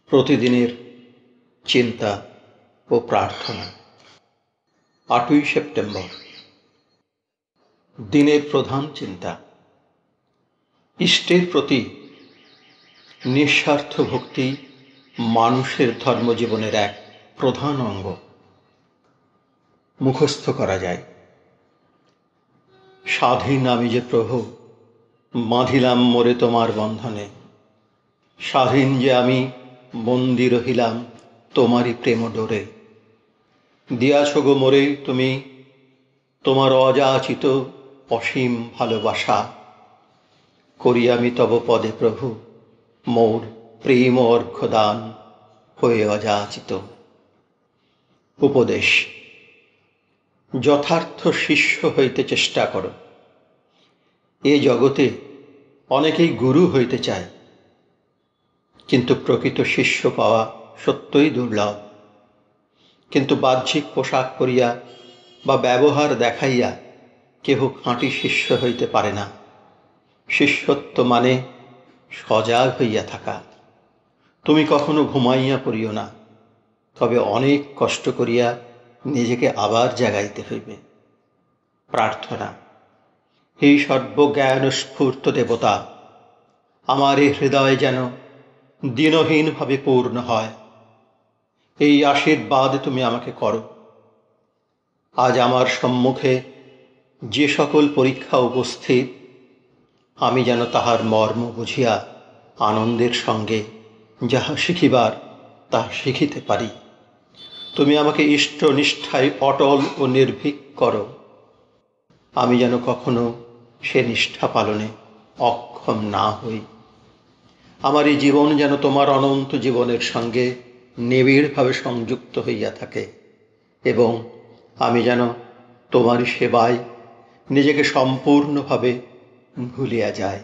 প্রতিদিনের চিন্তা ও প্রার্থনা। ৮ই সেপ্টেম্বর। দিনের প্রধান চিন্তা। ইষ্টের প্রতি নিঃস্বার্থ ভক্তি মানুষের ধর্মজীবনের এক প্রধান অঙ্গ। মুখস্থ করা যায়, স্বাধীন আমি যে প্রভু, বাঁধিলাম মোরে তোমার বন্ধনে। স্বাধীন যে আমি, বন্দী রহিলাম তোমারই প্রেম ডোরে। দিয়াছ গো মোরে তুমি তোমার অযাচিত অসীম ভালোবাসা। করি আমি তব পদে প্রভু মোর প্রেম অর্ঘ্যদান হয়ে অযাচিত। উপদেশ। যথার্থ শিষ্য হইতে চেষ্টা করো। এ জগতে অনেকেই গুরু হইতে চায়, কিন্তু প্রকৃত শিষ্য পাওয়া সত্যই দুর্লভ। কিন্তু বাহ্যিক পোশাক পরিয়া বা ব্যবহার দেখাইয়া কেহ খাঁটি শিষ্য হইতে পারে না। শিষ্যত্ব মানে সজাগ হইয়া থাকা। তুমি কখনো ঘুমাইয়া পড়িও না, তবে অনেক কষ্ট করিয়া নিজেকে আবার জাগাইতে হইবে। প্রার্থনা। হে সর্বজ্ঞান স্ফূর্ত দেবতা, আমার এই হৃদয় যেন দিনহীনভাবে পূর্ণ হয়, এই আশীর্বাদ তুমি আমাকে করো। আজ আমার সম্মুখে যে সকল পরীক্ষা উপস্থিত, আমি যেন তাহার মর্ম বুঝিয়া আনন্দের সঙ্গে যাহা শিখিবার তাহা শিখিতে পারি। তুমি আমাকে ইষ্ট নিষ্ঠায় অটল ও নির্ভীক করো। আমি যেন কখনো সে নিষ্ঠা পালনে অক্ষম না হই। আমার এই জীবন যেন তোমার অনন্ত জীবনের সঙ্গে নিবিড়ভাবে সংযুক্ত হইয়া থাকে, এবং আমি যেন তোমার সেবায় নিজেকে সম্পূর্ণভাবে ভুলিয়া যাই।